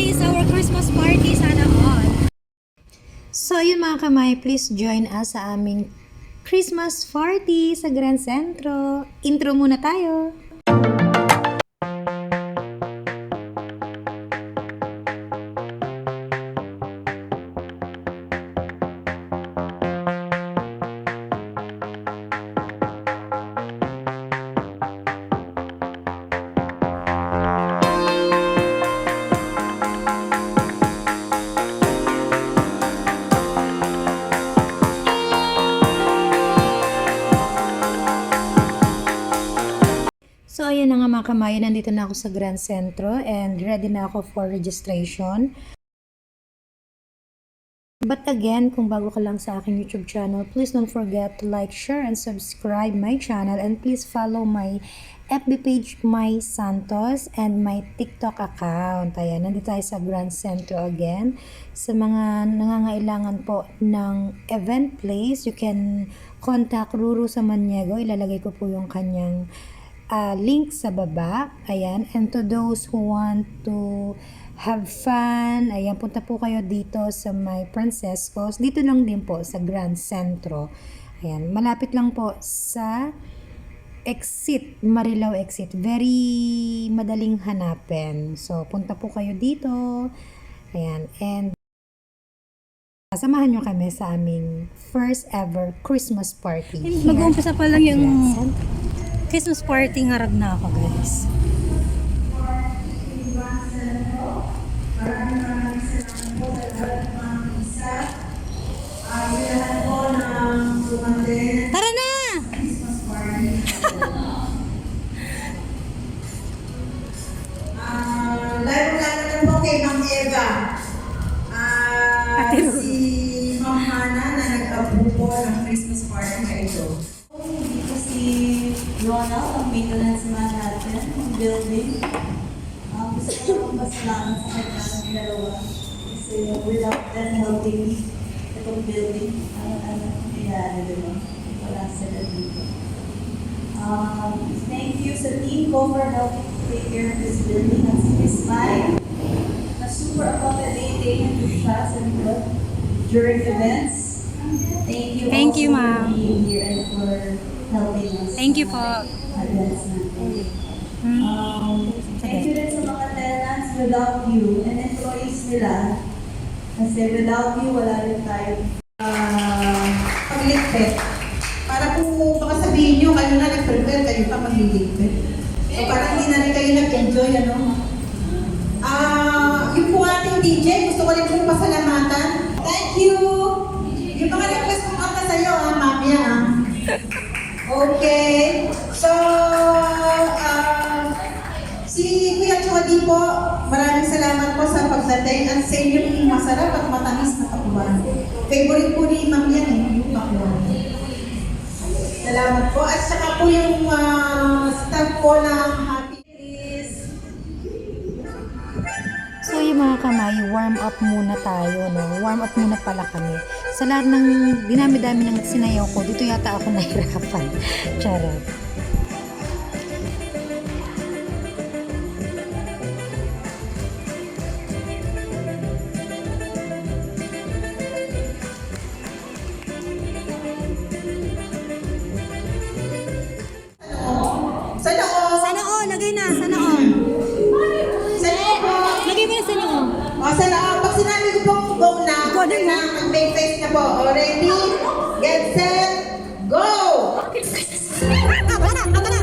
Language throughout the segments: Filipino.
Enjoy our Christmas party sana all. So yun mga kamay, please join us sa aming Christmas party sa Grand Centro. Intro muna tayo. So ayan na nga mga kamayan, nandito na ako sa Grand Centro and ready na ako for registration. But again, kung bago ka lang sa aking YouTube channel, please don't forget to like, share, and subscribe my channel, and please follow my FB page, My Santos, and my TikTok account. Ayan, nandito tayo sa Grand Centro again. Sa mga nangangailangan po ng event place, you can contact Ruru Samaniego. Ilalagay ko po yung kanyang link sa baba. Ayan, and to those who want to have fun, ayan, punta po kayo dito sa may Francesco's. Dito lang din po sa Grand Centro. Ayan, malapit lang po sa exit, Marilao exit. Very madaling hanapin. So, punta po kayo dito. Ayan, and samahan nyo kami sa aming first ever Christmas party. Mag-uumpisa pa lang yung Christmas party, ngarag na ako guys. Tara na! Lalo-lalo na po kay Ma'am Eva. Si Ma'am Hana na nag-abubo ng Christmas party na ito. Dito si Ronald, ang maintenance man natin, ang building. Gusto ko lang pasalamat sa kanya ng dalawa. Kasi without them helping itong building, ano nangyayari diba? Wala sila dito. Thank you sa team ko for helping to take care of this building. At si Miss Mai, na super accommodating siya sa likod during events. Thank you Ma'am. for being here and for helping us. Thank you po. Events natin. Thank you rin sa mga tenants without you and employees nila. Kasi without you, wala rin tayo. Pagligpit. Para po baka sabihin nyo, kayo na nag-prepare, kayo pa magliligpit. So parang hindi na rin kayo nag-enjoy, ano? Yung po ating DJ, gusto ko rin pong pasalamatan. Thank you! Yung mga request kong kanta sa'yo, mamaya. Okay. So, si Kuya Chody po, maraming salamat po sa pagdating at sa inyong masarap at matamis na pakwan. Favorite po ni Ma'am yan yung pakwan. Salamat po. At saka po yung staff po ng Happy Days. So yung mga kamay, warm up muna tayo, no? Warm up muna pala kami. Sa lahat ng dinami-dami ng sinayaw ko, dito yata ako nahirapan. Charot. Sa loob. Sana all, lagay na, sana all. Sa loob po. Lagay mo na sana all. O, sa loob. Pag sinabi ko pong go na, Go na, na mag-make face na po. O, ready, get set, go! Tama na, tama na.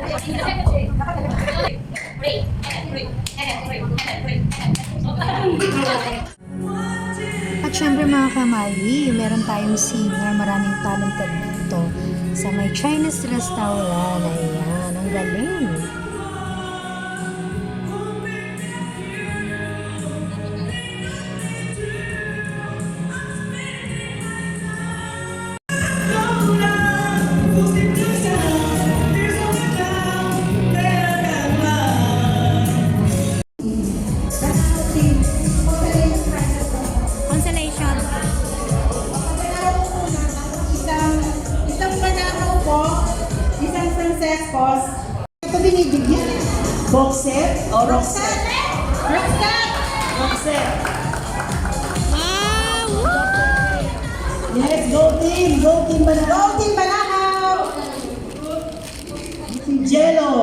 At syempre mga kamali, meron tayong singer, maraming talented dito sa may Chinese restaurant. Ayan, ang galing. Consolation. Isang bananaw po, isang Francescos. Ito binibigyan. Box set o rock set? Rock set! Rock set. Wow! Yes, go team! Go team bananaw! Go team bananaw! Jello!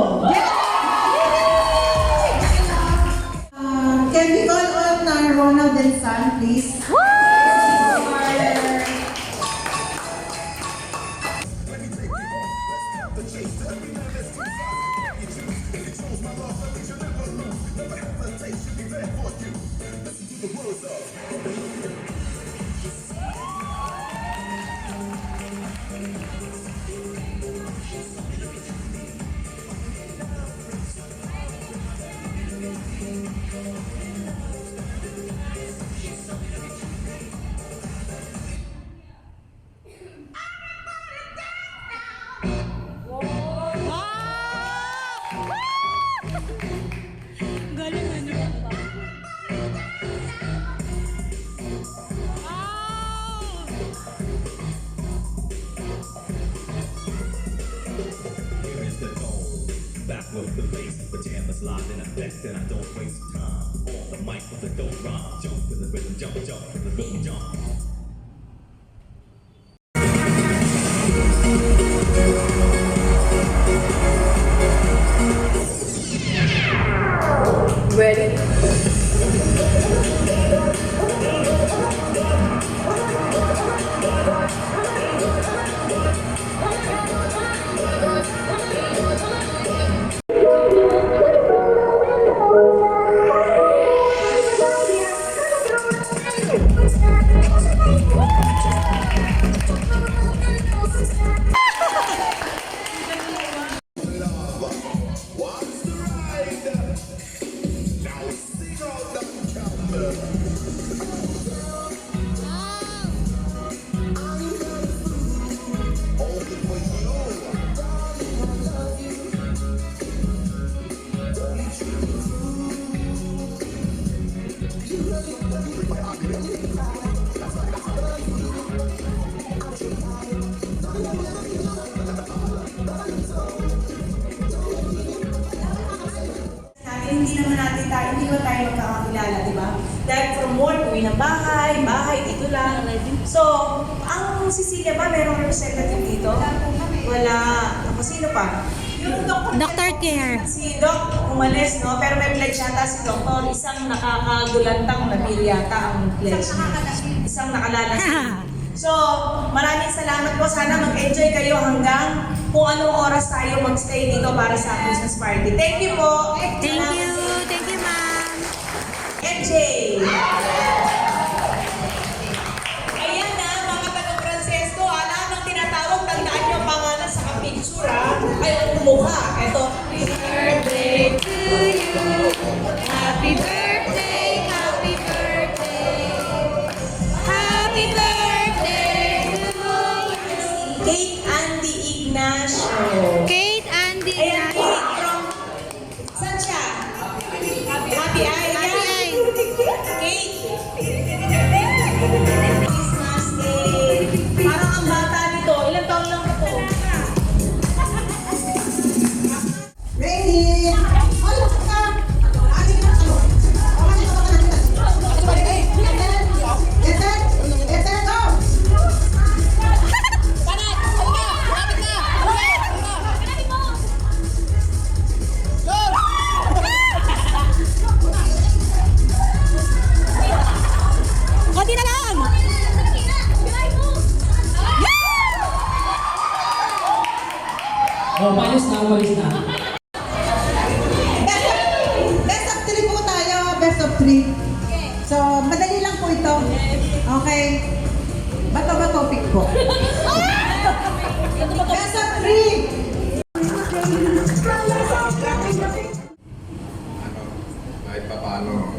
Can we call on Ronald and Son, please? Galing ano. Back with the bass, pajamas live in effect, and I don't waste time. On the mic with the dope rhyme, jump in the rhythm, jump, jump in the rhythm, jump. Hindi naman hindi naman tayo magkakakilala, di ba? Dahil from work, uwi ng bahay, dito lang. So, ang Cecilia ba, merong representative dito? Wala. Ako, sino pa? Yung Dr. Care. Si Doc umalis, no? Pero may pledge yata si Doctor. Isang nakakagulantang nabil yata ang pledge. Isang nakalalasing. So, maraming salamat po. Sana mag-enjoy kayo hanggang kung anong oras tayo mag-stay dito para sa Christmas party. Thank you po. Thank you. Thank you, ma'am. MJ. Ayan na, mga taga-Francesco. Alam ang tinatawag, tandaan niyo ang pangalan sa kapicture, ha? Ay, ang mukha. Ito. Happy birthday to you. Happy birthday, happy birthday. Happy birthday to you. Kate Andy Ignacio. Kate Andy. Ayan, Kate from... Saan siya? Happy Eye. Ayan. Kate. Christmas Day. Parang ang bata nito. Ilang taon lang ito? Ready? Hold ka! Aling ka ano? Okay, Get set! Get set, go! Konti na lang. Oh, umalis na. Okay. Bato ba topic ko? Nasa 3. Kahit pa paano,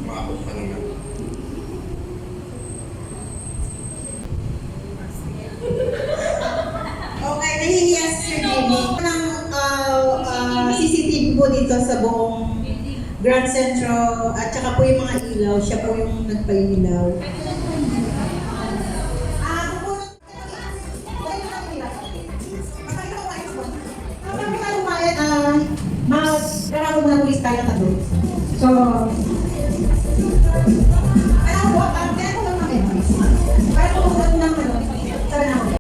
maabot pa naman. Okay, nahihiya si Sir Jimmy. Ng CCTV po dito sa buong Grand Central at saka po yung mga ilaw. Siya po yung nagpa-ilaw. Magkaroon na pulis tayo na doon. So, kaya ko lang namin. Para kung lang ano, sana ako.